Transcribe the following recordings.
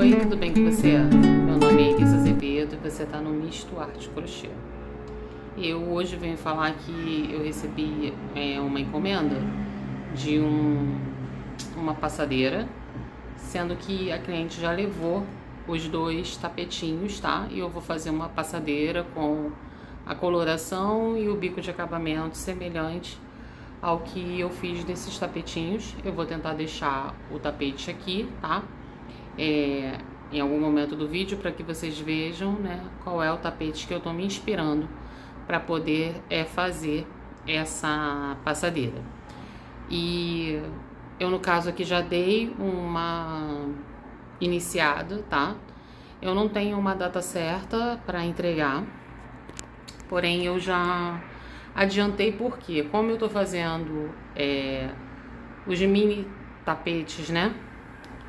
Oi, tudo bem com você? Meu nome é Elisa Azevedo e você está no Misto Arte Crochê. Eu hoje venho falar que eu recebi uma encomenda de uma passadeira, sendo que a cliente já levou os dois tapetinhos, tá? E eu vou fazer uma passadeira com a coloração e o bico de acabamento semelhante ao que eu fiz desses tapetinhos. Eu vou tentar deixar o tapete aqui, tá? Em algum momento do vídeo, para que vocês vejam, né, qual é o tapete que eu tô me inspirando para poder fazer essa passadeira. E eu, no caso aqui, já dei uma iniciada, tá? Eu não tenho uma data certa para entregar, porém eu já adiantei, porque como eu tô fazendo os mini tapetes, né,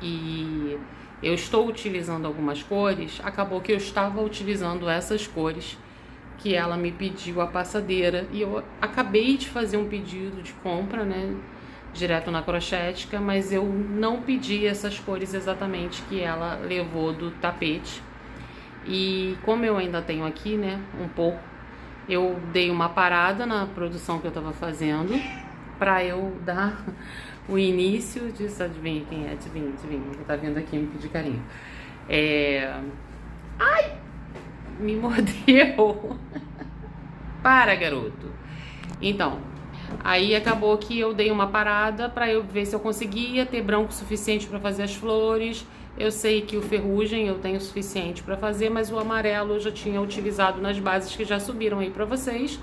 e eu estou utilizando algumas cores, acabou que eu estava utilizando essas cores que ela me pediu a passadeira, e eu acabei de fazer um pedido de compra, né, direto na Crochética, mas eu não pedi essas cores exatamente que ela levou do tapete. E como eu ainda tenho aqui, né, um pouco, eu dei uma parada na produção que eu tava fazendo para eu dar o início disso. Adivinha quem é? Adivinha. Tá vindo aqui me pedir carinho. Ai! Me mordeu! Para, garoto! Então, aí acabou que eu dei uma parada para eu ver se eu conseguia ter branco suficiente para fazer as flores. Eu sei que o ferrugem eu tenho suficiente para fazer, mas o amarelo eu já tinha utilizado nas bases que já subiram aí para vocês.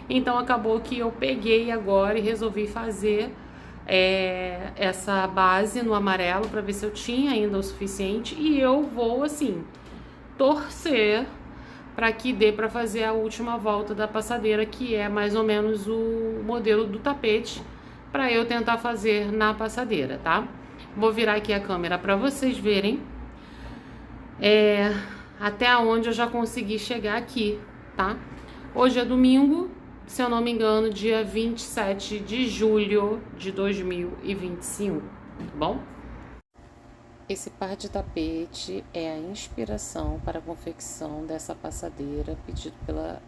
Então acabou que eu peguei agora e resolvi fazer essa base no amarelo para ver se eu tinha ainda o suficiente, e eu vou assim torcer para que dê para fazer a última volta da passadeira, que é mais ou menos o modelo do tapete, para eu tentar fazer na passadeira, tá? Vou virar aqui a câmera para vocês verem até onde eu já consegui chegar aqui, tá? Hoje é domingo, se eu não me engano, dia 27 de julho de 2025, tá bom? Esse par de tapete é a inspiração para a confecção dessa passadeira, pedido pela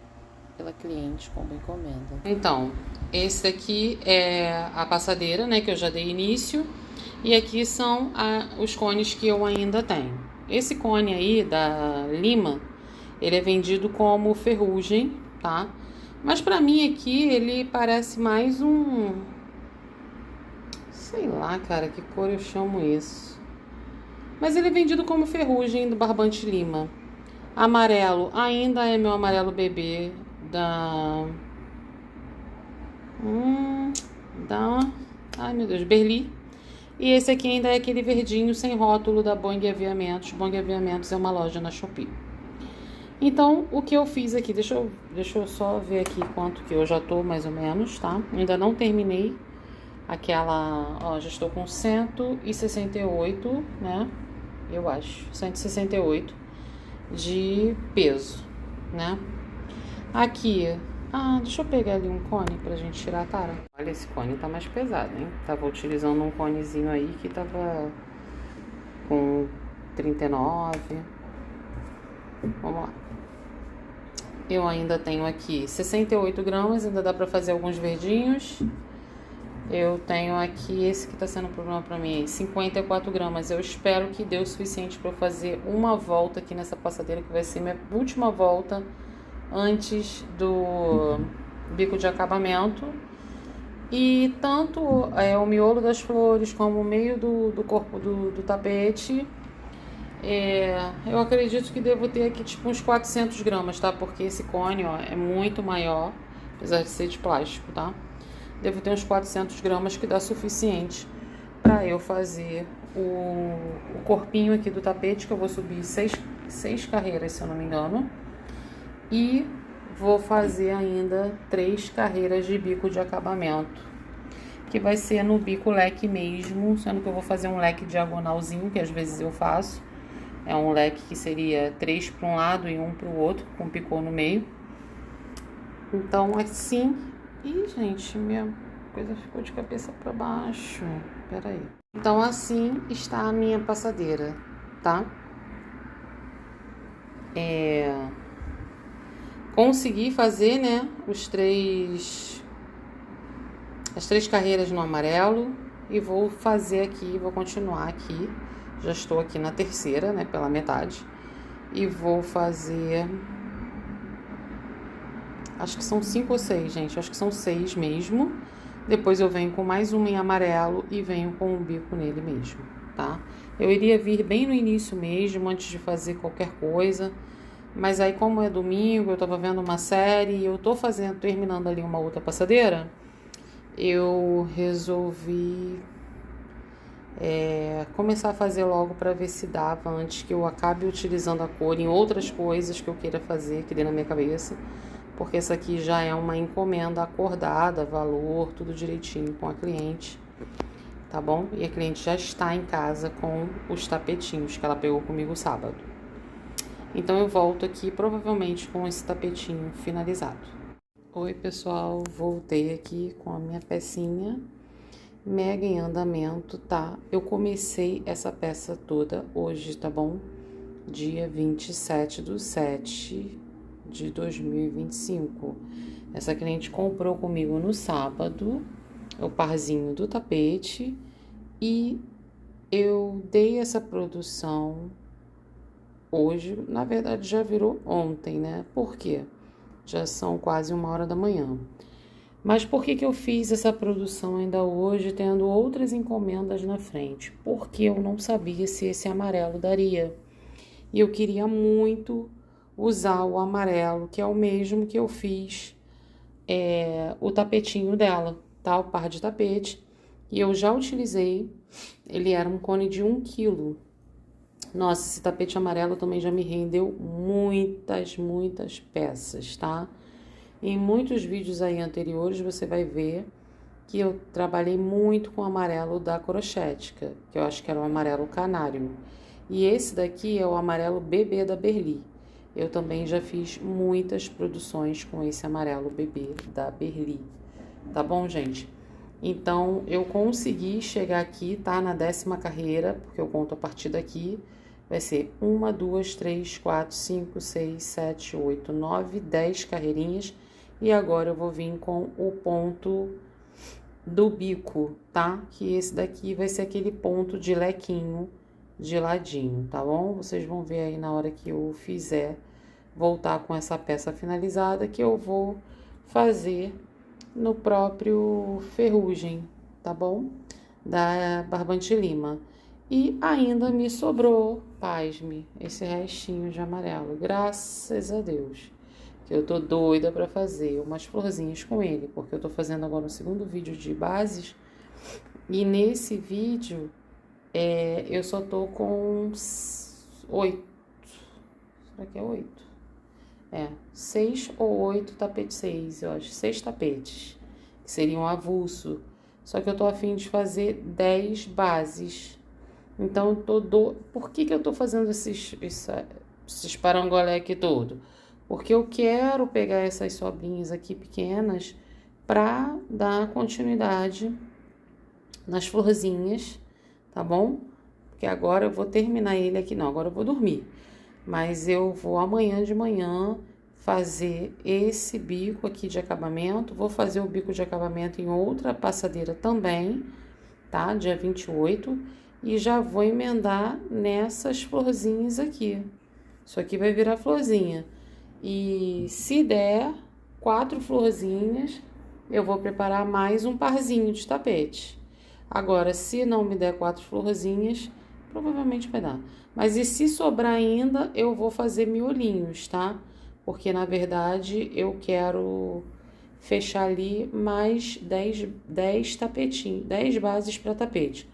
cliente como encomenda. Então, esse aqui é a passadeira, né, que eu já dei início, e aqui são os cones que eu ainda tenho. Esse cone aí da Lima, ele é vendido como ferrugem, tá? Mas pra mim aqui ele parece mais um... sei lá, cara, que cor eu chamo isso. Mas ele é vendido como ferrugem do Barbante Lima. Amarelo ainda é meu amarelo bebê da... ai meu Deus, Berli. E esse aqui ainda é aquele verdinho sem rótulo da Boing Aviamentos. Boing Aviamentos é uma loja na Shopee. Então, o que eu fiz aqui, deixa eu só ver aqui quanto que eu já tô mais ou menos, tá? Ainda não terminei aquela, ó, já estou com 168, né? Eu acho, 168 de peso, né? Aqui, deixa eu pegar ali um cone pra gente tirar a tara. Olha, esse cone tá mais pesado, hein? Tava utilizando um conezinho aí que tava com 39. Vamos lá. Eu ainda tenho aqui 68 gramas, ainda dá pra fazer alguns verdinhos. Eu tenho aqui, esse que tá sendo um problema pra mim, 54 gramas. Eu espero que dê o suficiente pra eu fazer uma volta aqui nessa passadeira, que vai ser minha última volta antes do bico de acabamento. E tanto o miolo das flores como o meio do corpo do tapete, eu acredito que devo ter aqui tipo uns 400 gramas, tá? Porque esse cone, ó, é muito maior, apesar de ser de plástico, tá? Devo ter uns 400 gramas, que dá suficiente para eu fazer o corpinho aqui do tapete, que eu vou subir seis carreiras, se eu não me engano. E vou fazer ainda 3 carreiras de bico de acabamento, que vai ser no bico leque mesmo, sendo que eu vou fazer um leque diagonalzinho, que às vezes eu faço. É um leque que seria 3 para um lado e 1 para o outro, com picô no meio. Então, assim... Ih, gente, minha coisa ficou de cabeça para baixo. Pera aí. Então, assim está a minha passadeira, tá? Consegui fazer, né, as 3 carreiras no amarelo e vou fazer aqui, vou continuar aqui. Já estou aqui na terceira, né, pela metade. E vou fazer, acho que são 5 ou 6, gente, acho que são 6 mesmo. Depois eu venho com mais uma em amarelo e venho com um bico nele mesmo, tá? Eu iria vir bem no início mesmo, antes de fazer qualquer coisa. Mas aí, como é domingo, eu tava vendo uma série e eu tô terminando ali uma outra passadeira, eu resolvi começar a fazer logo para ver se dava antes que eu acabe utilizando a cor em outras coisas que eu queira fazer, que dê na minha cabeça, porque essa aqui já é uma encomenda acordada, valor, tudo direitinho com a cliente, tá bom? E a cliente já está em casa com os tapetinhos que ela pegou comigo sábado. Então eu volto aqui provavelmente com esse tapetinho finalizado. Oi pessoal, voltei aqui com a minha pecinha mega em andamento, tá? Eu comecei essa peça toda hoje, tá bom? Dia 27/7/2025. Essa cliente comprou comigo no sábado o parzinho do tapete e eu dei essa produção hoje, na verdade já virou ontem, né? Por quê? Já são quase 1h da manhã. Mas por que eu fiz essa produção ainda hoje, tendo outras encomendas na frente? Porque eu não sabia se esse amarelo daria. E eu queria muito usar o amarelo, que é o mesmo que eu fiz o tapetinho dela, tá? O par de tapete. E eu já utilizei, ele era um cone de 1 quilo. Nossa, esse tapete amarelo também já me rendeu muitas peças, tá? Em muitos vídeos aí anteriores você vai ver que eu trabalhei muito com o amarelo da Crochética, que eu acho que era o amarelo canário. E esse daqui é o amarelo bebê da Berli. Eu também já fiz muitas produções com esse amarelo bebê da Berli. Tá bom, gente? Então, eu consegui chegar aqui, tá? Na 10ª carreira, porque eu conto a partir daqui. Vai ser 1, 2, 3, 4, 5, 6, 7, 8, 9, 10 carreirinhas. E agora eu vou vir com o ponto do bico, tá? Que esse daqui vai ser aquele ponto de lequinho de ladinho, tá bom? Vocês vão ver aí na hora que eu fizer, voltar com essa peça finalizada, que eu vou fazer no próprio ferrugem, tá bom? Da Barbante Lima. E ainda me sobrou, pasme, esse restinho de amarelo, graças a Deus. Que eu tô doida pra fazer umas florzinhas com ele, porque eu tô fazendo agora o segundo vídeo de bases. E nesse vídeo, eu só tô com 8. Será que é 8? 6 ou 8 tapetes, 6, eu acho. 6 tapetes, que seriam avulso. Só que eu tô a fim de fazer 10 bases. Então, por que eu tô fazendo esses parangolé aqui todo? Porque eu quero pegar essas sobrinhas aqui pequenas pra dar continuidade nas florzinhas, tá bom? Porque agora eu vou terminar ele aqui, não, agora eu vou dormir. Mas eu vou amanhã de manhã fazer esse bico aqui de acabamento, vou fazer o bico de acabamento em outra passadeira também, tá? Dia 28, e já vou emendar nessas florzinhas aqui. Isso aqui vai virar florzinha. E se der 4 florzinhas, eu vou preparar mais um parzinho de tapete. Agora, se não me der 4 florzinhas, provavelmente vai dar. Mas e se sobrar ainda, eu vou fazer miolinhos, tá? Porque, na verdade, eu quero fechar ali mais 10 tapetinhos, 10 bases para tapete.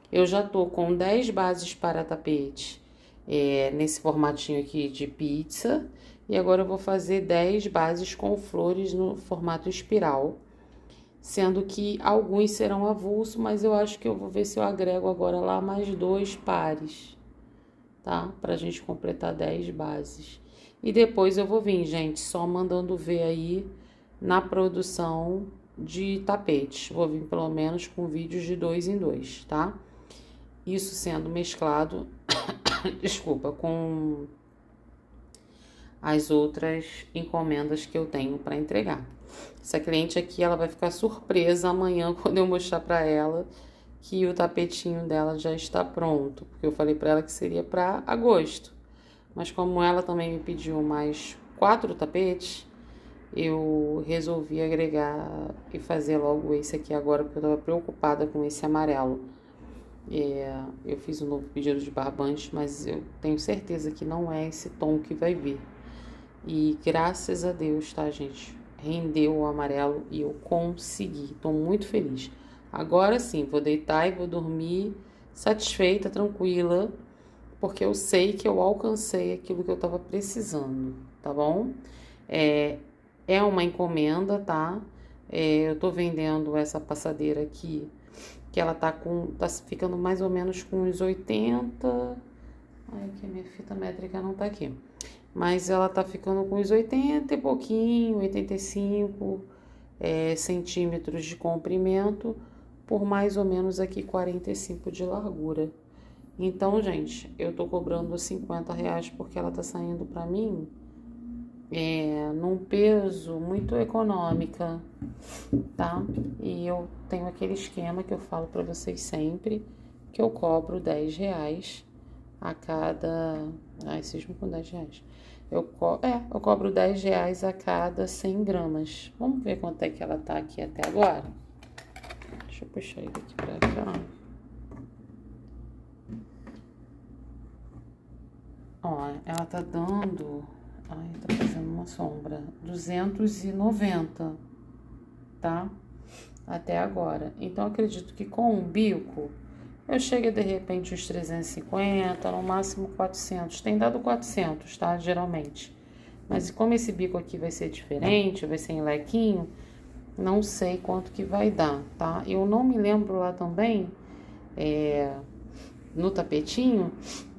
Eu já tô com 10 bases para tapete, nesse formatinho aqui de pizza. E agora eu vou fazer 10 bases com flores no formato espiral. Sendo que alguns serão avulso, mas eu acho que eu vou ver se eu agrego agora lá mais 2 pares, tá? Pra gente completar 10 bases. E depois eu vou vir, gente, só mandando ver aí na produção de tapetes. Vou vir pelo menos com vídeos de 2 em 2, tá? Isso sendo mesclado, desculpa, com as outras encomendas que eu tenho para entregar. Essa cliente aqui, ela vai ficar surpresa amanhã quando eu mostrar para ela que o tapetinho dela já está pronto, porque eu falei para ela que seria para agosto. Mas como ela também me pediu mais 4 tapetes, eu resolvi agregar e fazer logo esse aqui agora, porque eu estava preocupada com esse amarelo. Eu fiz um novo pedido de barbante, mas eu tenho certeza que não é esse tom que vai vir. E graças a Deus, tá, gente? Rendeu o amarelo e eu consegui. Tô muito feliz. Agora sim, vou deitar e vou dormir satisfeita, tranquila, porque eu sei que eu alcancei aquilo que eu tava precisando, tá bom? É uma encomenda, tá? Eu tô vendendo essa passadeira aqui, que ela tá ficando mais ou menos com uns 80. Ai, que a minha fita métrica não tá aqui. Mas ela tá ficando com uns 80 e pouquinho, 85 centímetros de comprimento, por mais ou menos aqui 45 de largura. Então, gente, eu tô cobrando R$50 porque ela tá saindo pra mim num peso muito econômica, tá? E eu tenho aquele esquema que eu falo pra vocês sempre, que eu cobro R$10 a cada... Ai, cismo com R$10. Eu cobro R$10 a cada 100 gramas. Vamos ver quanto é que ela tá aqui até agora? Deixa eu puxar ele aqui pra cá. Ó, ela tá dando... Ai, tá fazendo uma sombra. 290, tá? Até agora. Então, acredito que com o bico, eu cheguei de repente uns 350, no máximo 400. Tem dado 400, tá? Geralmente. Mas como esse bico aqui vai ser diferente, vai ser em lequinho, não sei quanto que vai dar, tá? Eu não me lembro lá também, no tapetinho,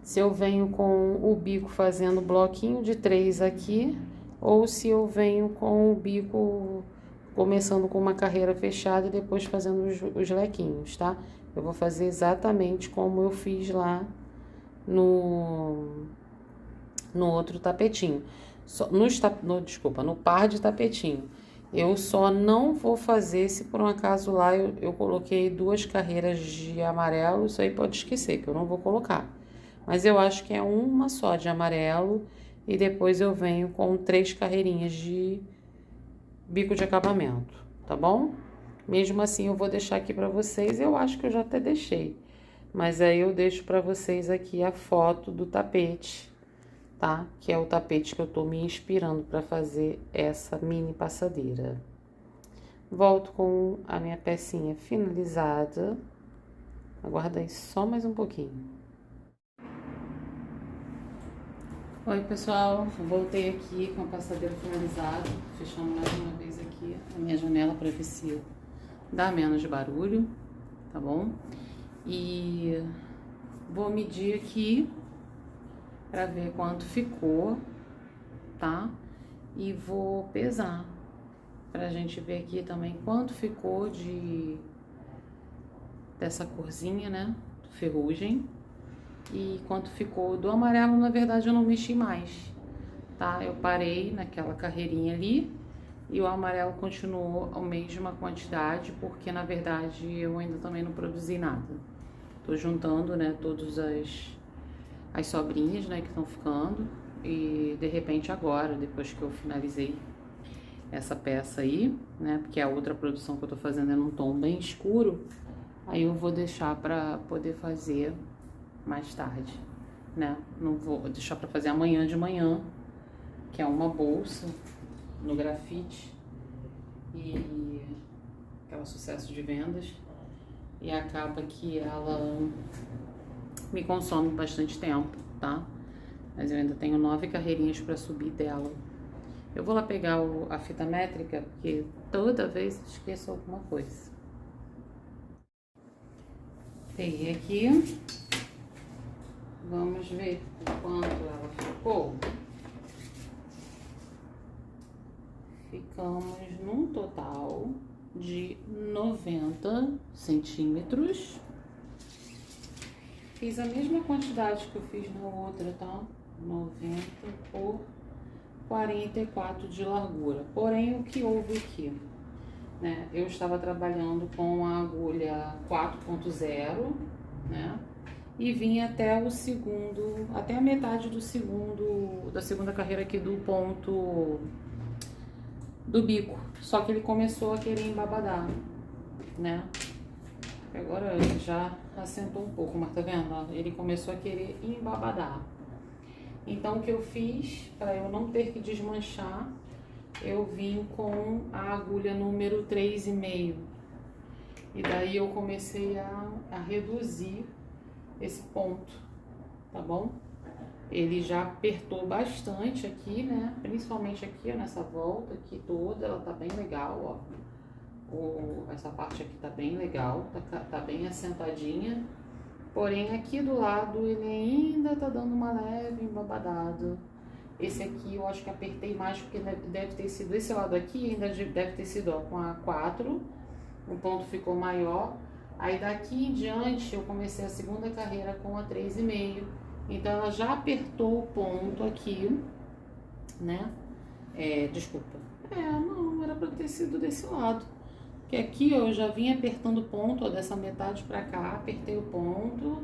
se eu venho com o bico fazendo bloquinho de 3 aqui, ou se eu venho com o bico começando com uma carreira fechada e depois fazendo os lequinhos, tá? Eu vou fazer exatamente como eu fiz lá no outro tapetinho. No par de tapetinho. Eu só não vou fazer se por um acaso lá eu coloquei 2 carreiras de amarelo, isso aí pode esquecer, que eu não vou colocar. Mas eu acho que é uma só de amarelo e depois eu venho com 3 carreirinhas de bico de acabamento, tá bom? Mesmo assim eu vou deixar aqui pra vocês, eu acho que eu já até deixei. Mas aí eu deixo pra vocês aqui a foto do tapete, tá? Que é o tapete que eu tô me inspirando pra fazer essa mini passadeira. Volto com a minha pecinha finalizada. Aguarda aí só mais um pouquinho. Oi, pessoal, voltei aqui com a passadeira finalizada, fechando mais uma vez aqui a minha janela para ver se dá menos barulho, tá bom? E vou medir aqui para ver quanto ficou, tá? E vou pesar pra gente ver aqui também quanto ficou dessa corzinha, né? Ferrugem. E quanto ficou do amarelo, na verdade, eu não mexi mais, tá? Eu parei naquela carreirinha ali e o amarelo continuou a mesma quantidade, porque, na verdade, eu ainda também não produzi nada. Tô juntando, né, todas as sobrinhas, né, que estão ficando e, de repente, agora, depois que eu finalizei essa peça aí, né, porque a outra produção que eu tô fazendo é num tom bem escuro, aí eu vou deixar pra poder fazer mais tarde, né? Não vou deixar para fazer amanhã de manhã, que é uma bolsa no grafite e que é um sucesso de vendas e acaba que ela me consome bastante tempo, tá? Mas eu ainda tenho 9 carreirinhas para subir dela. Eu vou lá pegar a fita métrica, porque toda vez esqueço alguma coisa. Peguei aqui. Vamos ver quanto ela ficou. Ficamos num total de 90 centímetros. Fiz a mesma quantidade que eu fiz na outra, tá? 90 por 44 de largura. Porém, o que houve aqui, né? Eu estava trabalhando com a agulha 4.0, né? E vim até o segundo, até a metade do segundo, da segunda carreira aqui do ponto do bico. Só que ele começou a querer embabadar, né? Agora ele já assentou um pouco, mas tá vendo? Ele começou a querer embabadar. Então o que eu fiz, para eu não ter que desmanchar, eu vim com a agulha número 3,5. E daí eu comecei a reduzir esse ponto, tá bom? Ele já apertou bastante aqui, né? Principalmente aqui, ó, nessa volta aqui toda, ela tá bem legal, ó. Essa parte aqui tá bem legal, tá bem assentadinha. Porém, aqui do lado ele ainda tá dando uma leve embabadada. Esse aqui eu acho que apertei mais porque deve ter sido esse lado aqui, ainda deve ter sido, ó, com a 4. O ponto ficou maior. Aí daqui em diante eu comecei a segunda carreira com a 3,5. Então ela já apertou o ponto aqui, né? Desculpa. Não, era pra ter sido desse lado. Porque aqui, ó, eu já vim apertando o ponto, ó, dessa metade pra cá, apertei o ponto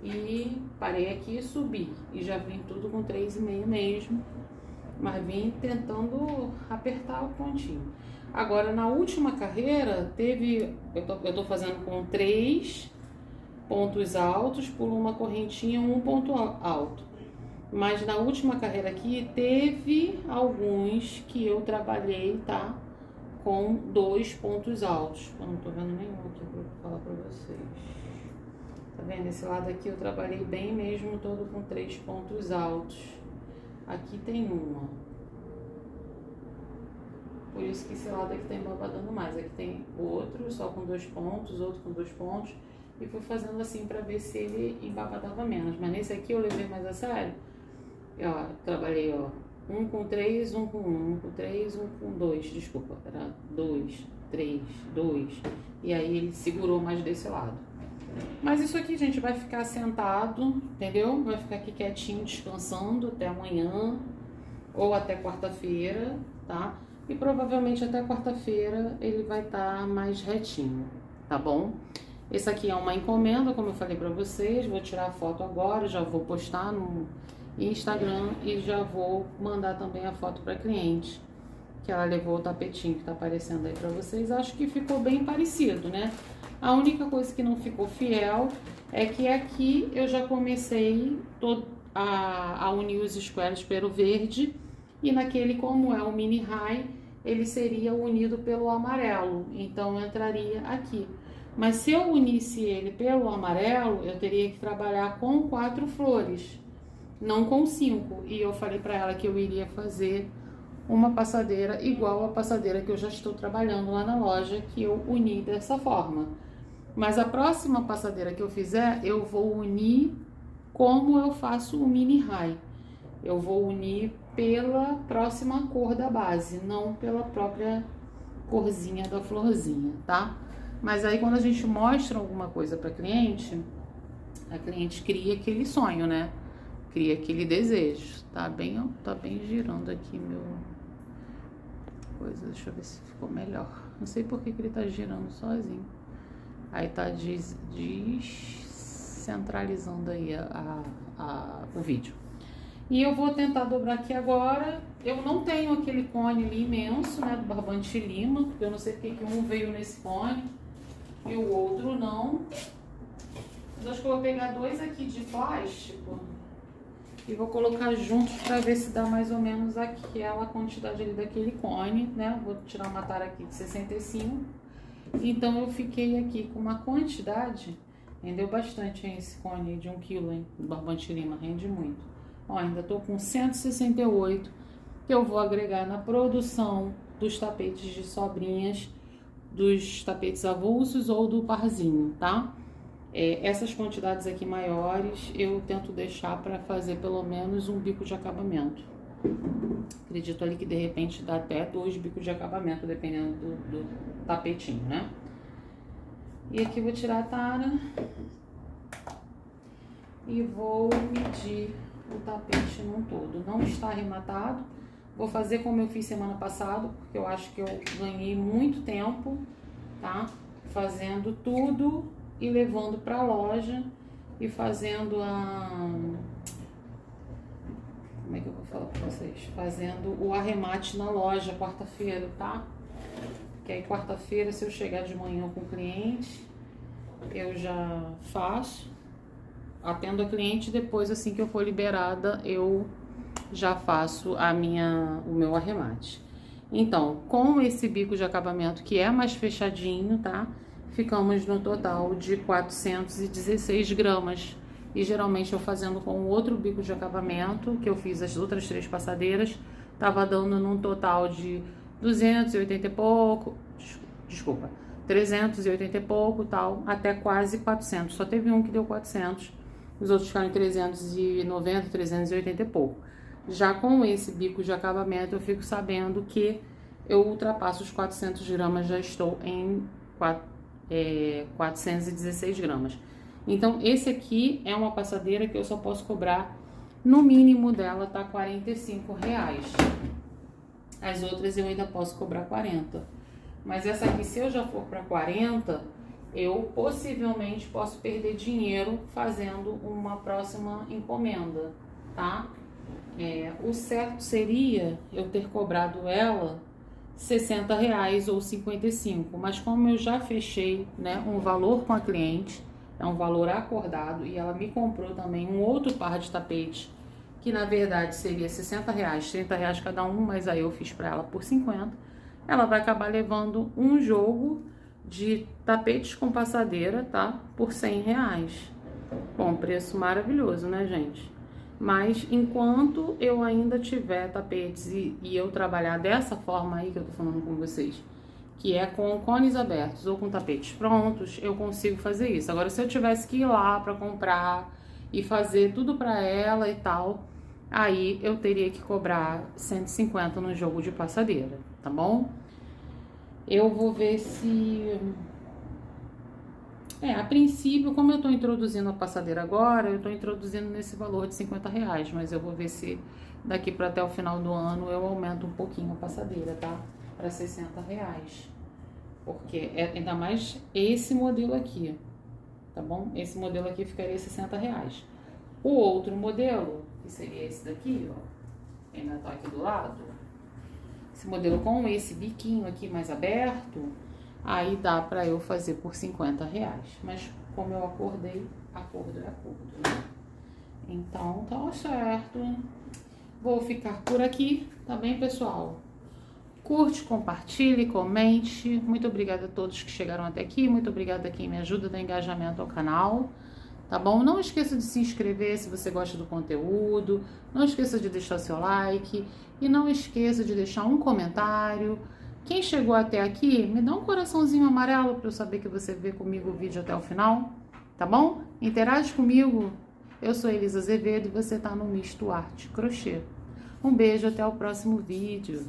e parei aqui e subi. E já vim tudo com 3,5 mesmo, mas vim tentando apertar o pontinho. Agora, na última carreira, eu tô fazendo com 3 pontos altos, pulo uma correntinha, um ponto alto. Mas na última carreira aqui, teve alguns que eu trabalhei, tá? Com 2 pontos altos. Eu não tô vendo nenhum aqui pra falar pra vocês. Tá vendo? Esse lado aqui eu trabalhei bem mesmo, todo com 3 pontos altos. Aqui tem uma. Por isso que esse lado aqui tá embabadando mais. Aqui tem outro só com 2 pontos, outro com 2 pontos. E fui fazendo assim pra ver se ele embabadava menos. Mas nesse aqui eu levei mais a sério. E, ó, trabalhei, ó, 1 com 3, 1 com 1, 1 com 3, 1 com 2, desculpa, era 2, 3, 2. E aí ele segurou mais desse lado. Mas isso aqui, gente, vai ficar sentado, entendeu? Vai ficar aqui quietinho, descansando até amanhã ou até quarta-feira, tá? E provavelmente até quarta-feira ele vai estar mais retinho, tá bom? Esse aqui é uma encomenda, como eu falei pra vocês. Vou tirar a foto agora, já vou postar no Instagram e já vou mandar também a foto pra cliente, que ela levou o tapetinho que tá aparecendo aí pra vocês. Acho que ficou bem parecido, né? A única coisa que não ficou fiel é que aqui eu já comecei a unir os squares pelo verde, e naquele, como é o mini high, ele seria unido pelo amarelo, então entraria aqui. Mas se eu unisse ele pelo amarelo, eu teria que trabalhar com 4 flores, não com 5. E eu falei pra ela que eu iria fazer uma passadeira igual a passadeira que eu já estou trabalhando lá na loja, que eu uni dessa forma. Mas a próxima passadeira que eu fizer, eu vou unir como eu faço o mini high. Eu vou unir pela próxima cor da base, não pela própria corzinha da florzinha, tá? Mas aí quando a gente mostra alguma coisa pra cliente, a cliente cria aquele sonho, né? Cria aquele desejo. Tá bem girando aqui meu coisa. Deixa eu ver se ficou melhor. Não sei por que ele tá girando sozinho. Aí tá descentralizando aí o vídeo. E eu vou tentar dobrar aqui agora. Eu não tenho aquele cone ali imenso, né, do barbante lima, porque eu não sei porque que um veio nesse cone e o outro não. Mas acho que eu vou pegar 2 aqui de plástico e vou colocar juntos para ver se dá mais ou menos aquela quantidade ali daquele cone, né? Vou tirar uma tara aqui de 65. Então eu fiquei aqui com uma quantidade, rendeu bastante, hein, esse cone de 1 kg, hein, do barbante lima, rende muito. Ó, ainda tô com 168, que eu vou agregar na produção dos tapetes de sobrinhas, dos tapetes avulsos ou do parzinho, tá? Essas quantidades aqui maiores eu tento deixar para fazer pelo menos um bico de acabamento. Acredito ali que de repente dá até 2 bicos de acabamento, dependendo do tapetinho, né? E aqui vou tirar a tara e vou medir o tapete num todo. Não está arrematado, Vou fazer como eu fiz semana passada, porque eu acho que eu ganhei muito tempo, tá? Fazendo tudo e levando pra loja e fazendo como é que eu vou falar pra vocês? Fazendo o arremate na loja quarta-feira, tá? Que aí quarta-feira, se eu chegar de manhã com o cliente, eu já faço, atendo a cliente, depois assim que eu for liberada, eu já faço o meu arremate. Então, com esse bico de acabamento que é mais fechadinho, tá? Ficamos no total de 416 gramas. E geralmente eu fazendo com outro bico de acabamento, que eu fiz as outras 3 passadeiras, tava dando num total de 280 e pouco, desculpa, 380 e pouco, tal, até quase 400. Só teve um que deu 400, os outros ficaram em 390, 380 e pouco. Já com esse bico de acabamento, eu fico sabendo que eu ultrapasso os 400 gramas, já estou em 416 gramas. Então, esse aqui é uma passadeira que eu só posso cobrar, no mínimo dela tá R$45. As outras eu ainda posso cobrar 40. Mas essa aqui, se eu já for para 40, eu possivelmente posso perder dinheiro fazendo uma próxima encomenda, tá? O certo seria eu ter cobrado ela R$60 ou 55, mas como eu já fechei, né, um valor com a cliente, é um valor acordado, e ela me comprou também um outro par de tapetes, que na verdade seria R$60, R$30 cada um, mas aí eu fiz para ela por 50. Ela vai acabar levando um jogo de tapetes com passadeira, tá? Por R$100. Bom, preço maravilhoso, né, gente? Mas enquanto eu ainda tiver tapetes e eu trabalhar dessa forma aí que eu tô falando com vocês, que é com cones abertos ou com tapetes prontos, eu consigo fazer isso. Agora, se eu tivesse que ir lá para comprar e fazer tudo para ela e tal, aí eu teria que cobrar 150 no jogo de passadeira, tá bom? Eu vou ver se... a princípio, como eu tô introduzindo a passadeira agora, eu tô introduzindo nesse valor de R$50, mas eu vou ver se daqui para até o final do ano eu aumento um pouquinho a passadeira, tá? Para R$60, porque ainda mais esse modelo aqui, tá bom? Esse modelo aqui ficaria R$60. O outro modelo, que seria esse daqui, ó, que ainda tá aqui do lado, esse modelo com esse biquinho aqui mais aberto, aí dá pra eu fazer por R$50. Mas como eu acordei, acordo é acordo, né? Então tá certo. Vou ficar por aqui, tá bem, pessoal? Curte, compartilhe, comente. Muito obrigada a todos que chegaram até aqui. Muito obrigada a quem me ajuda a dar engajamento ao canal. Tá bom? Não esqueça de se inscrever se você gosta do conteúdo. Não esqueça de deixar seu like. E não esqueça de deixar um comentário. Quem chegou até aqui, me dá um coraçãozinho amarelo para eu saber que você vê comigo o vídeo até o final. Tá bom? Interage comigo. Eu sou Elisa Azevedo e você tá no Misto Arte Crochê. Um beijo, até o próximo vídeo.